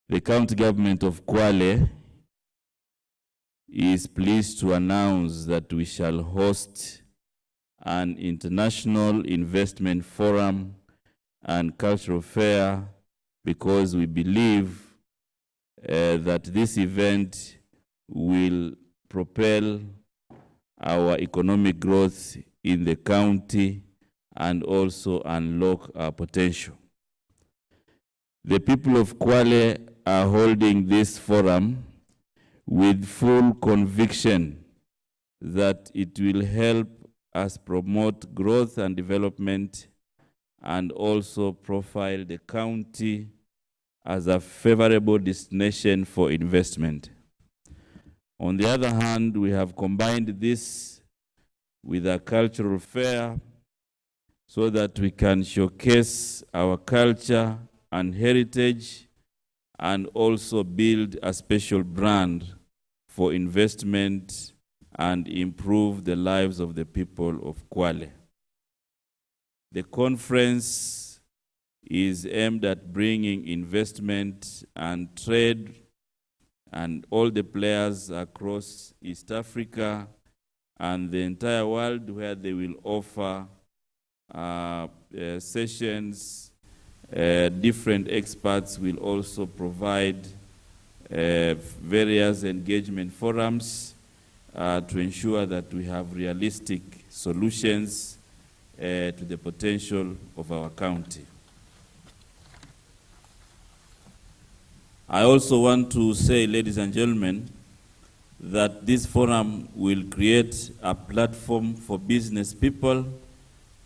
The county government of Kwale is pleased to announce that we shall host an international investment forum and cultural fair because we believe that this event will propel our economic growth in the county and also unlock our potential. The people of Kwale are holding this forum with full conviction that it will help us promote growth and development and also profile the county as a favorable destination for investment. On the other hand, we have combined this with a cultural fair so that we can showcase our culture and heritage and also build a special brand for investment and improve the lives of the people of Kwale. The conference is aimed at bringing investment and trade and all the players across East Africa and the entire world, where they will offer sessions. Different experts will also provide various engagement forums to ensure that we have realistic solutions to the potential of our county. I also want to say, ladies and gentlemen, that this forum will create a platform for business people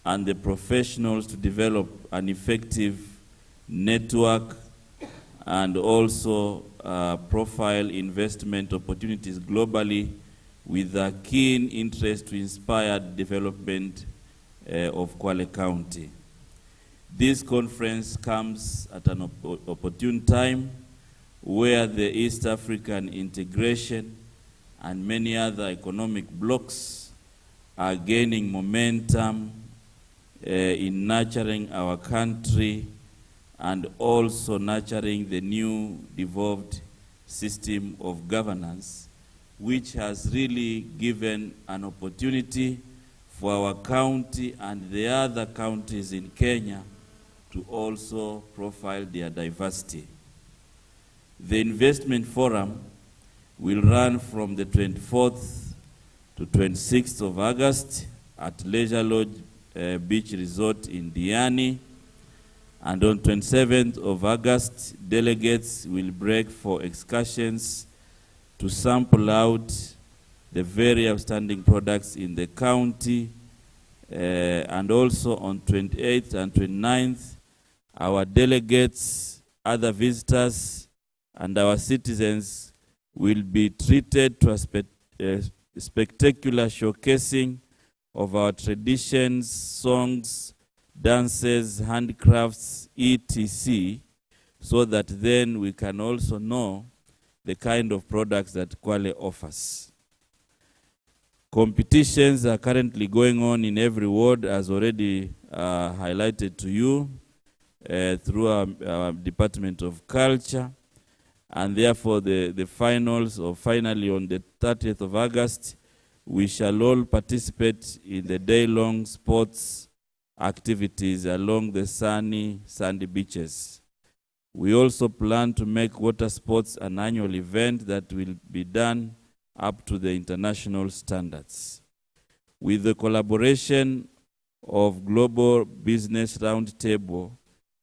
and the professionals to develop an effective network and also profile investment opportunities globally with a keen interest to inspire development of Kwale County. This conference comes at an opportune time where the East African integration and many other economic blocks are gaining momentum in nurturing our country and also nurturing the new devolved system of governance, which has really given an opportunity for our county and the other counties in Kenya to also profile their diversity. The investment forum will run from the 24th to 26th of August at Leisure Lodge Beach Resort in Diani. And on 27th of August, delegates will break for excursions to sample out the very outstanding products in the county. And also on 28th and 29th, our delegates, other visitors, and our citizens will be treated to a spectacular showcasing of our traditions, songs, dances, handcrafts, etc., so that then we can also know the kind of products that Kwale offers. Competitions are currently going on in every ward, as already highlighted to you through our Department of Culture. And therefore, the finals, or finally on the 30th of August, we shall all participate in the day-long sports activities along the sandy beaches. We also plan to make water sports an annual event that will be done up to the international standards. With the collaboration of Global Business Roundtable,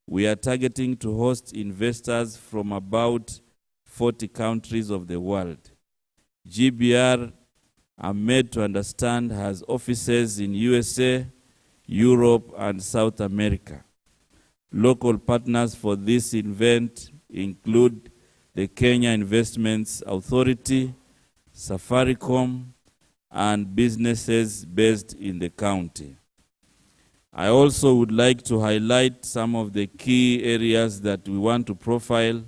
we are targeting to host investors from about 40 countries of the world. GBR, I'm made to understand, has offices in USA, Europe, and South America. Local partners for this event include the Kenya Investments Authority, Safaricom, and businesses based in the county. I also would like to highlight some of the key areas that we want to profile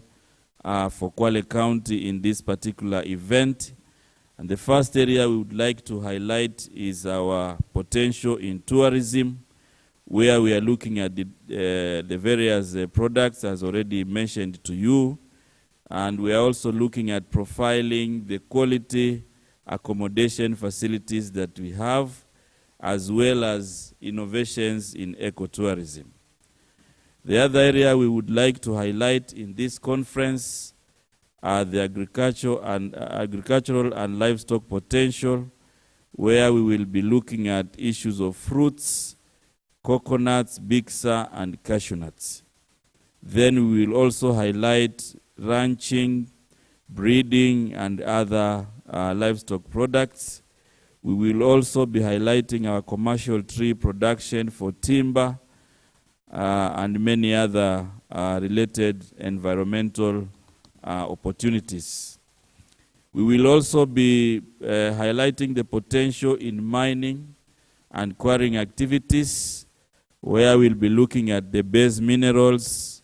for Kwale County in this particular event. And the first area we would like to highlight is our potential in tourism, where we are looking at the various products, as already mentioned to you, And we are also looking at profiling the quality accommodation facilities that we have, as well as innovations in ecotourism. The other area we would like to highlight in this conference are the agricultural and livestock potential, where we will be looking at issues of fruits, coconuts, bixa, and cashew nuts. Then we will also highlight ranching, breeding, and other livestock products. We will also be highlighting our commercial tree production for timber and many other related environmental opportunities. We will also be highlighting the potential in mining and quarrying activities, where we'll be looking at the base minerals,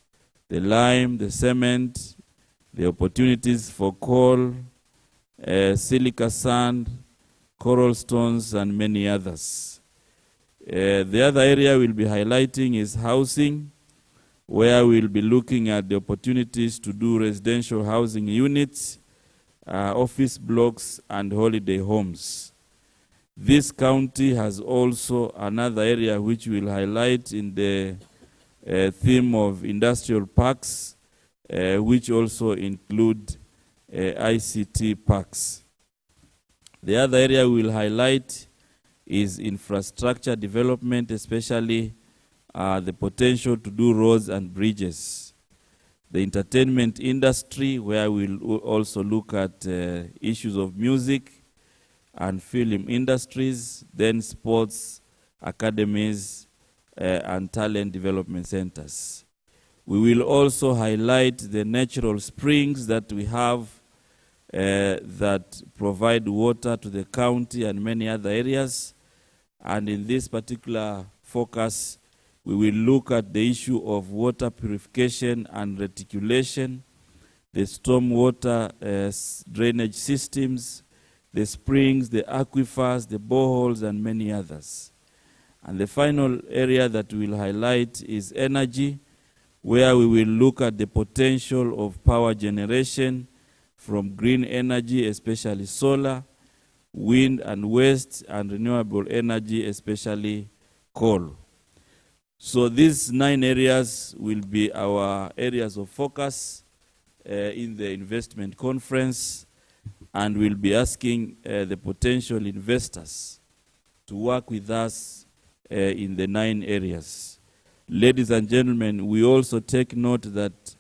the lime, the cement, the opportunities for coal, silica sand, coral stones, and many others. The other area we'll be highlighting is housing, where we'll be looking at the opportunities to do residential housing units, office blocks, and holiday homes. This county has also another area which we'll highlight in the theme of industrial parks, which also include ICT parks. The other area we'll highlight is infrastructure development, especially the potential to do roads and bridges. The entertainment industry, where we'll also look at issues of music and film industries, then sports, academies, and talent development centers. We will also highlight the natural springs that we have that provide water to the county and many other areas. And in this particular focus, we will look at the issue of water purification and reticulation, the stormwater drainage systems, the springs, the aquifers, the boreholes, and many others. And the final area that we will highlight is energy, where we will look at the potential of power generation from green energy, especially solar, wind and waste, and renewable energy, especially coal. So these 9 areas will be our areas of focus in the investment conference, and we'll be asking the potential investors to work with us in the 9 areas. Ladies and gentlemen, we also take note that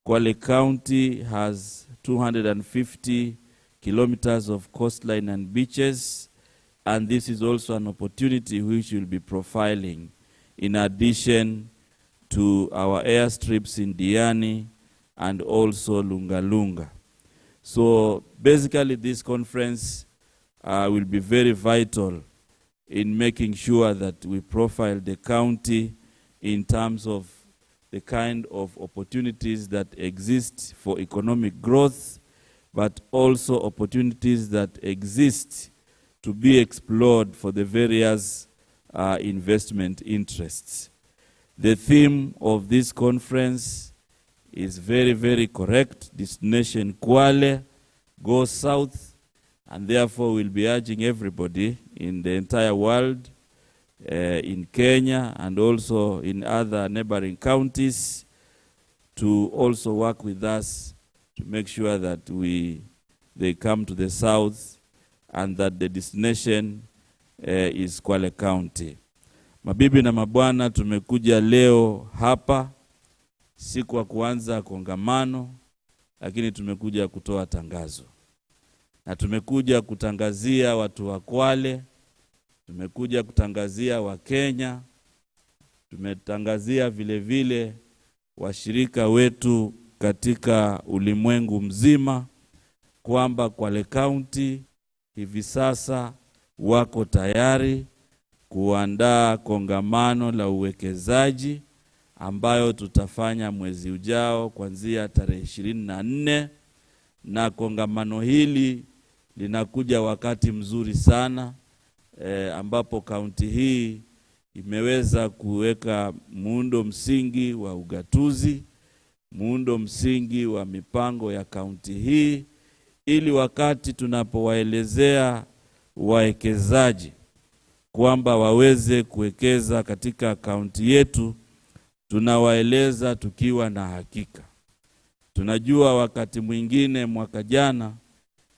Kwale County has 250 kilometers of coastline and beaches, and this is also an opportunity which we'll be profiling in addition to our airstrips in Diani and also Lunga Lunga. So basically this conference will be very vital in making sure that we profile the county in terms of the kind of opportunities that exist for economic growth, but also opportunities that exist to be explored for the various investment interests. The theme of this conference is very, very correct. Destination Kwale, go south, and therefore we'll be urging everybody in the entire world, in Kenya and also in other neighboring counties, to also work with us to make sure that they come to the south and that the destination is Kwale County. Mabibi na mabwana, tumekuja leo hapa siku ya kuanza kongamano, lakini tumekuja kutoa tangazo. Na tumekuja kutangazia watu wa Kwale, tumekuja kutangazia wa Kenya, tumetangazia vile vile washirika wetu katika ulimwengu mzima kwamba Kwale County hivi sasa wako tayari kuandaa kongamano la uwekezaji ambayo tutafanya mwezi ujao kuanzia tarehe 24, na kongamano hili linakuja wakati mzuri sana ambapo kaunti hii imeweza kuweka muundo msingi wa ugatuzi, muundo msingi wa mipango ya kaunti hii, ili wakati tunapowaelezea wawekezaji kwamba waweze kuwekeza katika kaunti yetu, tunawaeleza tukiwa na hakika. Tunajua wakati mwingine mwaka jana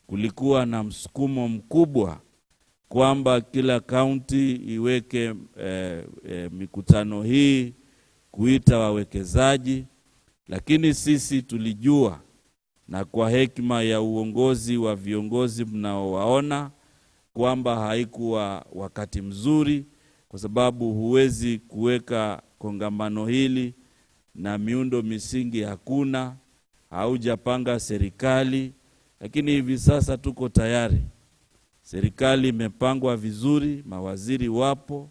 kulikuwa na msukumo mkubwa kwamba kila kaunti iweke mikutano hii kuita wawekezaji, lakini sisi tulijua, na kwa hekima ya uongozi wa viongozi mnaowaona, kwamba haikuwa wakati mzuri, kwa sababu huwezi kuweka kongamano hili na miundo misingi hakuna, haujapanga serikali. Lakini hivi sasa tuko tayari. Serikali imepangwa vizuri, mawaziri wapo,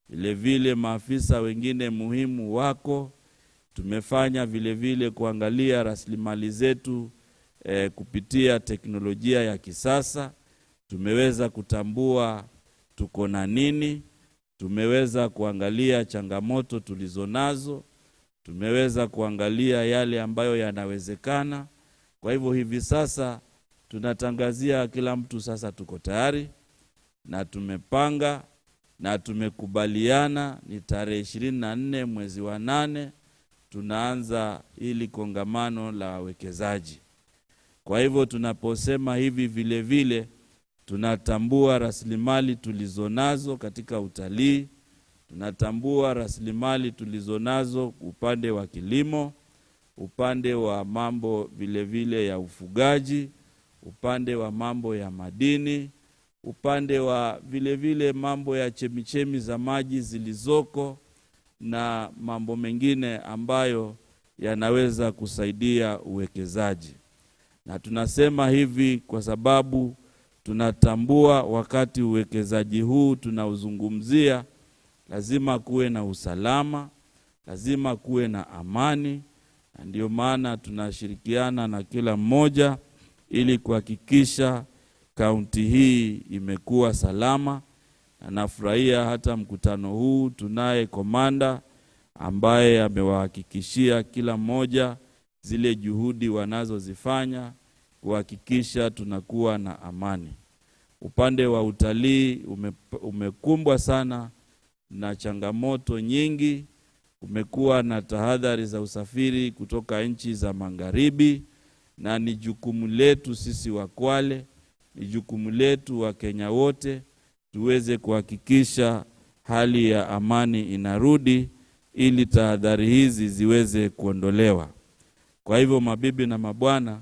vile vile maafisa wengine muhimu wako. Tumefanya vile vile kuangalia rasilimali zetu kupitia teknolojia ya kisasa. Tumeweza kutambua tuko na nini, tumeweza kuangalia changamoto tulizonazo, tumeweza kuangalia yale ambayo yanawezekana. Kwa hivyo hivi sasa tunatangazia kila mtu, sasa tuko tayari na tumepanga na tumekubaliana ni tarehe 24 mwezi wa 8 tunaanza hili kongamano la wawekezaji. Kwa hivyo tunaposema hivi, vile vile tunatambua rasilimali tulizonazo katika utalii, tunatambua rasilimali tulizonazo upande wa kilimo, upande wa mambo vile vile ya ufugaji, upande wa mambo ya madini, upande wa vile vile mambo ya chemichemi za maji zilizoko, na mambo mengine ambayo yanaweza kusaidia uwekezaji. Na tunasema hivi kwa sababu tunatambua wakati uwekezaji huu tunauzungumzia, lazima kuwe na usalama, lazima kuwe na amani, na ndio maana tunashirikiana na kila mmoja ili kuhakikisha kaunti hii imekuwa salama. Na nafurahia hata mkutano huu tunaye komanda ambaye amewahakikishia kila mmoja zile juhudi wanazozifanya kuhakikisha tunakuwa na amani. Upande wa utalii umekumbwa sana na changamoto nyingi. Kumekuwa na tahadhari za usafiri kutoka nchi za magharibi, na ni jukumu letu sisi wa Kwale, ni jukumu letu wa Kenya wote tuweze kuhakikisha hali ya amani inarudi ili tahadhari hizi ziweze kuondolewa. Kwa hivyo mabibi na mabwana,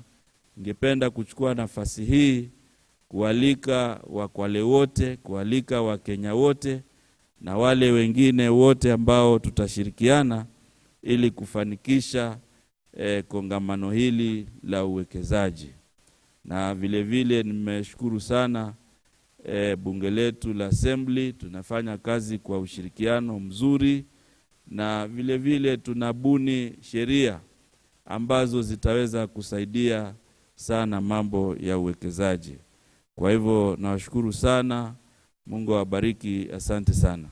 ningependa kuchukua nafasi hii kualika Wakwale wote, kualika Wakenya wote na wale wengine wote ambao tutashirikiana ili kufanikisha kongamano hili la uwekezaji. Na vile vile nimeshukuru sana bunge letu la Assembly, tunafanya kazi kwa ushirikiano mzuri, na vile vile tunabuni sheria ambazo zitaweza kusaidia sana mambo ya uwekezaji. Kwa hivyo nawashukuru sana, Mungu awabariki, asante sana.